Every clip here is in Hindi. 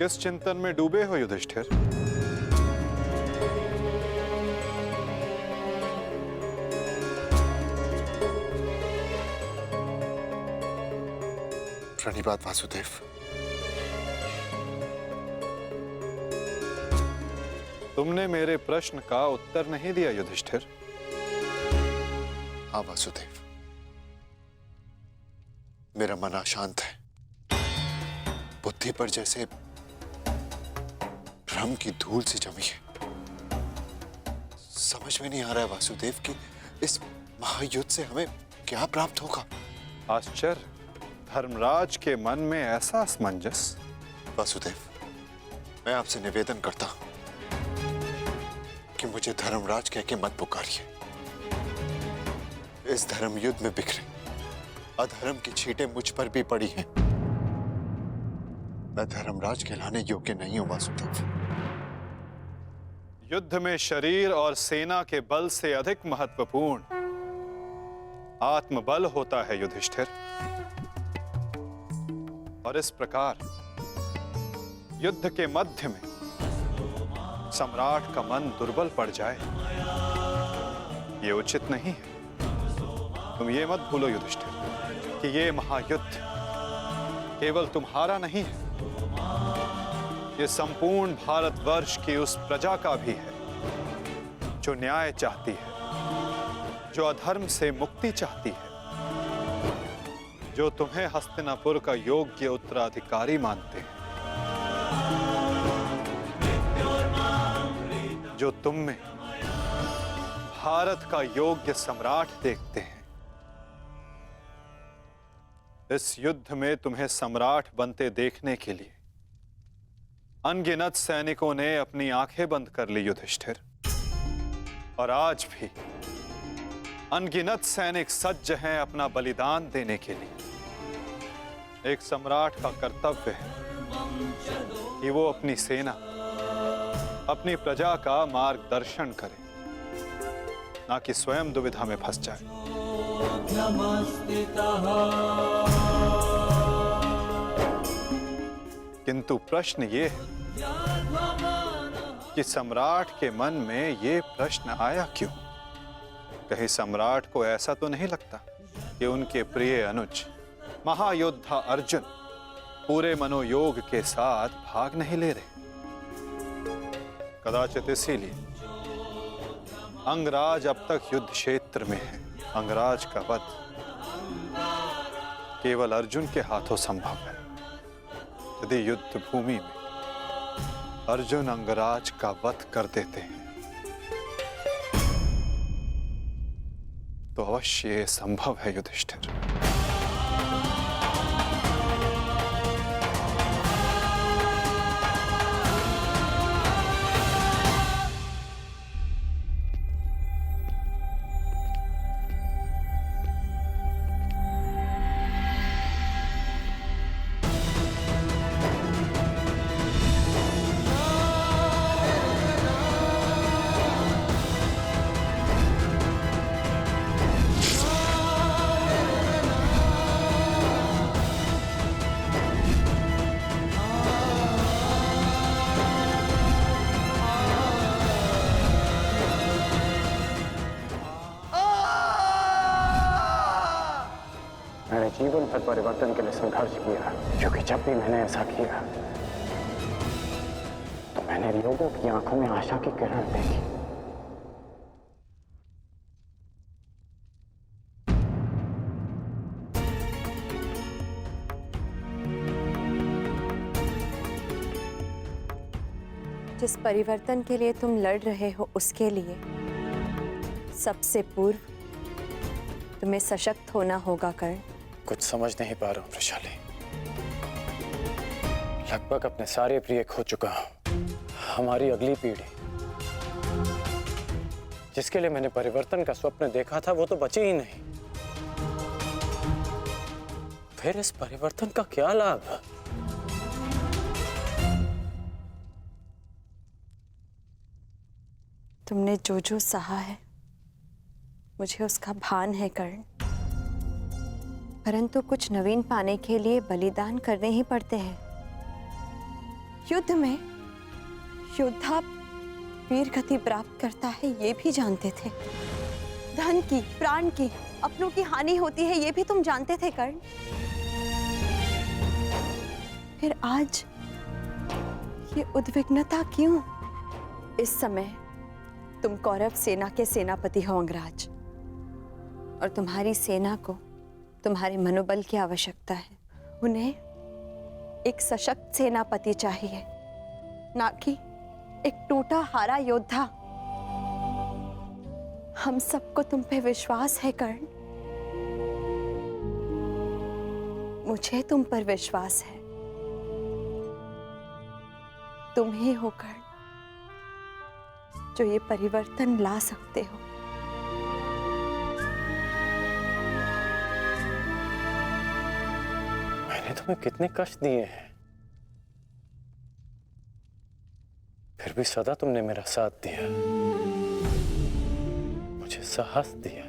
किस चिंतन में डूबे हो युधिष्ठिर? प्रणिपात वासुदेव। तुमने मेरे प्रश्न का उत्तर नहीं दिया युधिष्ठिर। हाँ वासुदेव, मेरा मन अशांत है। बुद्धि पर जैसे भ्रम की धूल सी जमी है। समझ में नहीं आ रहा है वासुदेव कि इस महायुद्ध से हमें क्या प्राप्त होगा। आश्चर्य, धर्मराज के मन में ऐसा असमंजस। वासुदेव, मैं आपसे निवेदन करता हूं कि मुझे धर्मराज कह के मत पुकारिए। इस धर्म युद्ध में बिखरे अधर्म की छींटें मुझ पर भी पड़ी हैं। मैं धर्मराज कहलाने योग्य नहीं हूं वासुदेव। युद्ध में शरीर और सेना के बल से अधिक महत्वपूर्ण आत्मबल होता है युधिष्ठिर। और इस प्रकार युद्ध के मध्य में सम्राट का मन दुर्बल पड़ जाए, ये उचित नहीं है। तुम ये मत भूलो युधिष्ठिर कि ये महायुद्ध केवल तुम्हारा नहीं है, ये संपूर्ण भारतवर्ष की उस प्रजा का भी है जो न्याय चाहती है, जो अधर्म से मुक्ति चाहती है, जो तुम्हें हस्तिनापुर का योग्य उत्तराधिकारी मानते हैं, जो तुम में भारत का योग्य सम्राट देखते हैं। इस युद्ध में तुम्हें सम्राट बनते देखने के लिए अनगिनत सैनिकों ने अपनी आंखें बंद कर ली युधिष्ठिर। और आज भी अनगिनत सैनिक सज्ज हैं अपना बलिदान देने के लिए। एक सम्राट का कर्तव्य है कि वो अपनी सेना, अपनी प्रजा का मार्गदर्शन करे, ना कि स्वयं दुविधा में फंस जाए। किंतु प्रश्न ये है कि सम्राट के मन में ये प्रश्न आया क्यों? कहीं सम्राट को ऐसा तो नहीं लगता कि उनके प्रिय अनुज महायोद्धा अर्जुन पूरे मनोयोग के साथ भाग नहीं ले रहे? कदाचित इसीलिए अंगराज अब तक युद्ध क्षेत्र में है। अंगराज का वध केवल अर्जुन के हाथों संभव है। यदि युद्ध भूमि में अर्जुन अंगराज का वध कर देते हैं तो अवश्य ये संभव है युधिष्ठिर। मैंने जीवन भर परिवर्तन के लिए संघर्ष किया, क्योंकि जब भी मैंने ऐसा किया तो मैंने लोगों की आंखों में आशा की किरण देखी। जिस परिवर्तन के लिए तुम लड़ रहे हो उसके लिए सबसे पूर्व तुम्हें सशक्त होना होगा कर्ण। कुछ समझ नहीं पा रहा हूं वृषाली। लगभग अपने सारे प्रिय खो चुका हूं। हमारी अगली पीढ़ी जिसके लिए मैंने परिवर्तन का स्वप्न देखा था वो तो बची ही नहीं। फिर इस परिवर्तन का क्या लाभ? तुमने जो जो सहा है मुझे उसका भान है कर्ण, परंतु कुछ नवीन पाने के लिए बलिदान करने ही पड़ते हैं। युद्ध में योद्धा वीर गति प्राप्त करता है ये भी जानते थे। धन की, प्राण की, अपनों की हानि होती है ये भी तुम जानते थे कर्ण। फिर आज ये उद्विग्नता क्यों? इस समय तुम कौरव सेना के सेनापति हो अंगराज, और तुम्हारी सेना को तुम्हारे मनोबल की आवश्यकता है। उन्हें एक सशक्त सेनापति चाहिए, ना कि एक टूटा हारा योद्धा। हम सबको तुम पे विश्वास है कर्ण, मुझे तुम पर विश्वास है। तुम ही हो कर्ण जो ये परिवर्तन ला सकते हो। मैंने तुम्हें कितने कष्ट दिए हैं, फिर भी सदा तुमने मेरा साथ दिया, मुझे साहस दिया।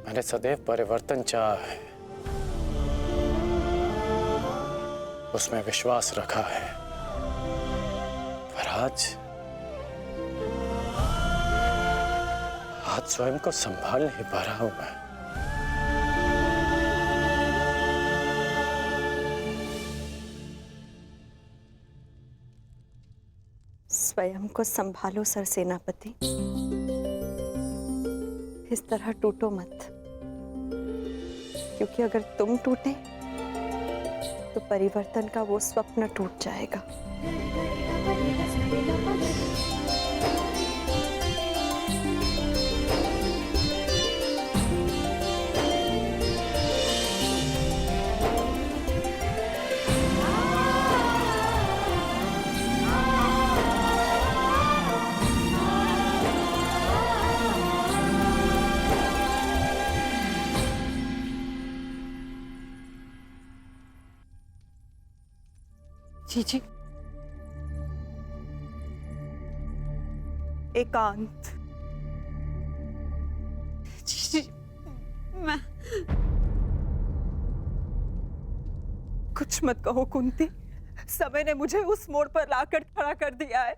मैंने सदैव परिवर्तन चाहा है, उसमें विश्वास रखा है, पर आज स्वयं को संभाल नहीं पा रहा हूं मैं। स्वयं को संभालो सरसेनापति, इस तरह टूटो मत, क्योंकि अगर तुम टूटे तो परिवर्तन का वो स्वप्न टूट जाएगा। जी जी, एकांत। जी मैं कुछ मत कहो कुंती, समय ने मुझे उस मोड़ पर लाकर खड़ा कर दिया है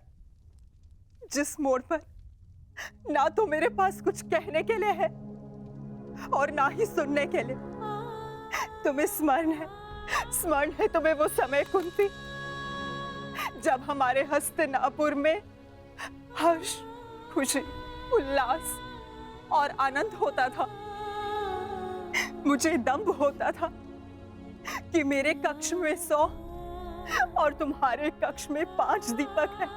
जिस मोड़ पर ना तो मेरे पास कुछ कहने के लिए है और ना ही सुनने के लिए। तुम्हें स्मरण है तुम्हें वो समय कुंती, जब हमारे हस्तिनापुर में हर्ष, खुशी, उल्लास और आनंद होता था। मुझे दंभ होता था कि मेरे कक्ष में 100 और तुम्हारे कक्ष में 5 दीपक हैं,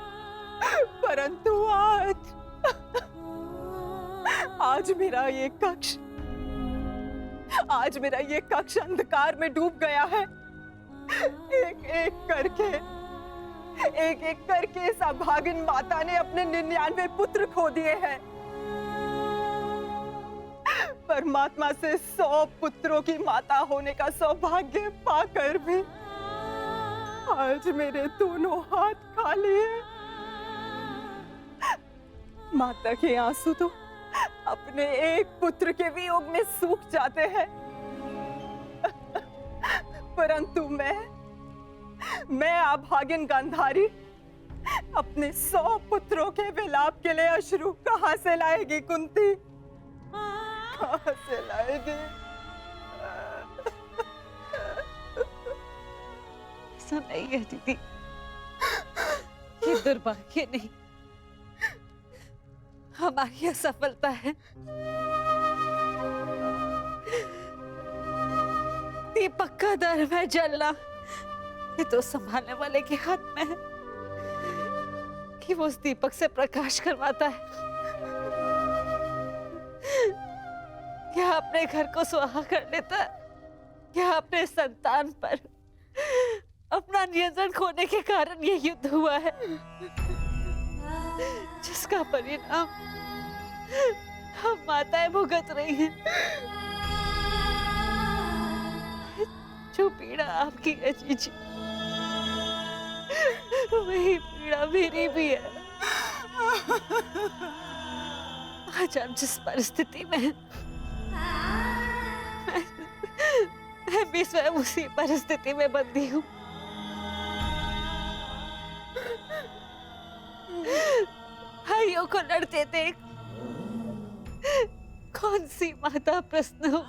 परंतु आज मेरा ये कक्ष अंधकार में डूब गया है। एक एक करके इस अभागिन माता ने अपने 99 पुत्र खो दिए हैं। परमात्मा से 100 पुत्रों की माता होने का सौभाग्य पाकर भी आज मेरे दोनों हाथ खाली हैं। माता के आंसू तो अपने एक पुत्र के वियोग में सूख जाते हैं, परंतु मैं अभागिन गांधारी अपने 100 पुत्रों के विलाप के लिए अश्रु कहां से लाएगी कुंती? कहां से लाएगी? ऐसा नहीं है दीदी, ये दुर्भाग्य नहीं, हमारी असफलता है। दीपक का दर में जलना ये तो संभालने वाले के हाथ में है कि वो उस दीपक से प्रकाश करवाता है या अपने घर को सुहा कर लेता है, या अपने संतान पर अपना नियंत्रण खोने के कारण ये युद्ध हुआ है, जिसका परिणाम हम माताएं भुगत रही हैं। जो पीड़ा आपकी है जीजी, वही पीड़ा मेरी भी है। आज आप जिस परिस्थिति में हैं, मैं मैं भी स्वयं उसी परिस्थिति में बंधी हूँ। भाइयों को लड़ते देख कौन सी माता प्रश्न हो।